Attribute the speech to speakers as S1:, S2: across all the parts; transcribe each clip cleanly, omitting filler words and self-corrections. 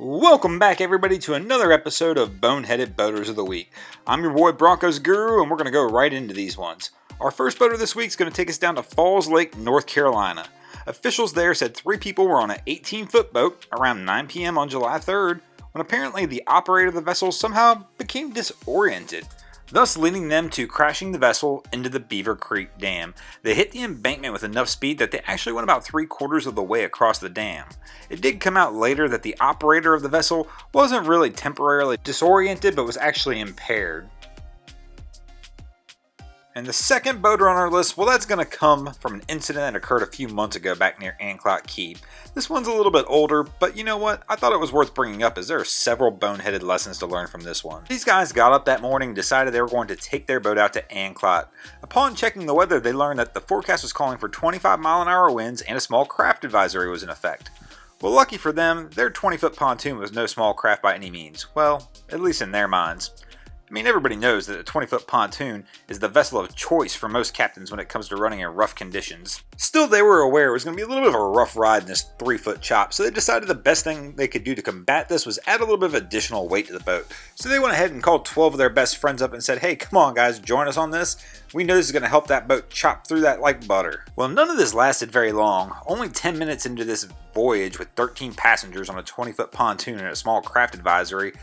S1: Welcome back everybody to another episode of Boneheaded Boaters of the Week. I'm your boy Broncos Guru and we're going to go right into these ones. Our first boater this week is going to take us down to Falls Lake, North Carolina. Officials there said 3 people were on an 18-foot boat around 9 p.m. on July 3rd when apparently the operator of the vessel somehow became disoriented, thus leading them to crashing the vessel into the Beaver Creek Dam. They hit the embankment with enough speed that they actually went about 3/4 of the way across the dam. It did come out later that the operator of the vessel wasn't really temporarily disoriented but was actually impaired. And the second boater on our list, well, that's going to come from an incident that occurred a few months ago back near ANCLOTE Key. This one's a little bit older, but you know what? I thought it was worth bringing up as there are several boneheaded lessons to learn from this one. These guys got up that morning and decided they were going to take their boat out to ANCLOTE. Upon checking the weather, they learned that the forecast was calling for 25-mile-an-hour winds and a small craft advisory was in effect. Well, lucky for them, their 20-foot pontoon was no small craft by any means. Well, at least in their minds. I mean, everybody knows that a 20-foot pontoon is the vessel of choice for most captains when it comes to running in rough conditions. Still, they were aware it was going to be a little bit of a rough ride in this 3-foot chop, so they decided the best thing they could do to combat this was add a little bit of additional weight to the boat. So they went ahead and called 12 of their best friends up and said, hey, come on guys, join us on this. We know this is going to help that boat chop through that like butter. Well, none of this lasted very long. Only 10 minutes into this voyage with 13 passengers on a 20-foot pontoon and a small craft advisory,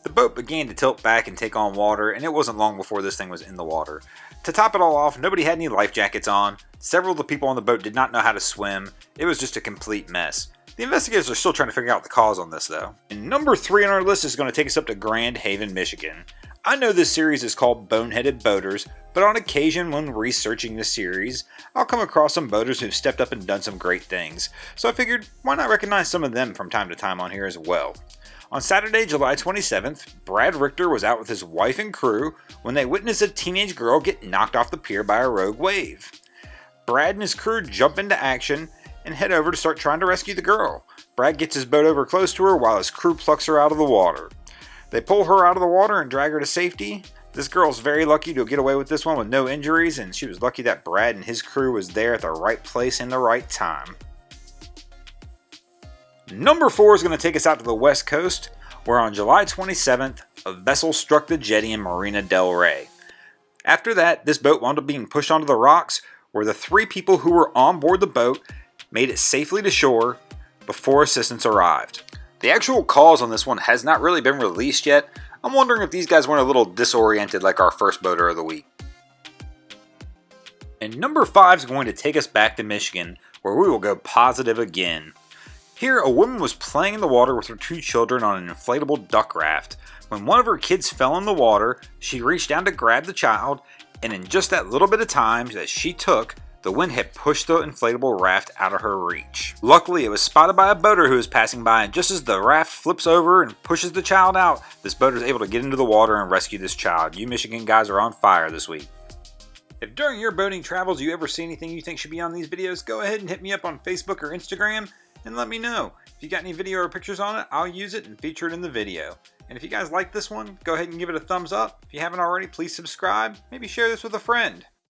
S1: the boat began to tilt back and take on water, and it wasn't long before this thing was in the water. To top it all off, nobody had any life jackets on. Several of the people on the boat did not know how to swim. It was just a complete mess. The investigators are still trying to figure out the cause on this though. And number 3 on our list is going to take us up to Grand Haven, Michigan. I know this series is called Boneheaded Boaters, but on occasion when researching this series, I'll come across some boaters who've stepped up and done some great things. So I figured, why not recognize some of them from time to time on here as well. On Saturday, July 27th, Brad Richter was out with his wife and crew when they witnessed a teenage girl get knocked off the pier by a rogue wave. Brad and his crew jump into action and head over to start trying to rescue the girl. Brad gets his boat over close to her while his crew plucks her out of the water. They pull her out of the water and drag her to safety. This girl's very lucky to get away with this one with no injuries, and she was lucky that Brad and his crew was there at the right place in the right time. Number 4 is going to take us out to the West Coast, where on July 27th, a vessel struck the jetty in Marina del Rey. After that, this boat wound up being pushed onto the rocks, where the 3 people who were on board the boat made it safely to shore before assistance arrived. The actual cause on this one has not really been released yet. I'm wondering if these guys weren't a little disoriented like our first boater of the week. And number 5 is going to take us back to Michigan, where we will go positive again. Here, a woman was playing in the water with her 2 children on an inflatable duck raft. When one of her kids fell in the water, she reached down to grab the child, and in just that little bit of time that she took, the wind had pushed the inflatable raft out of her reach. Luckily, it was spotted by a boater who was passing by, and just as the raft flips over and pushes the child out, this boater is able to get into the water and rescue this child. You Michigan guys are on fire this week. If during your boating travels you ever see anything you think should be on these videos, go ahead and hit me up on Facebook or Instagram and let me know. If you got any video or pictures on it, I'll use it and feature it in the video. And if you guys like this one, go ahead and give it a thumbs up. If you haven't already, please subscribe. Maybe share this with a friend.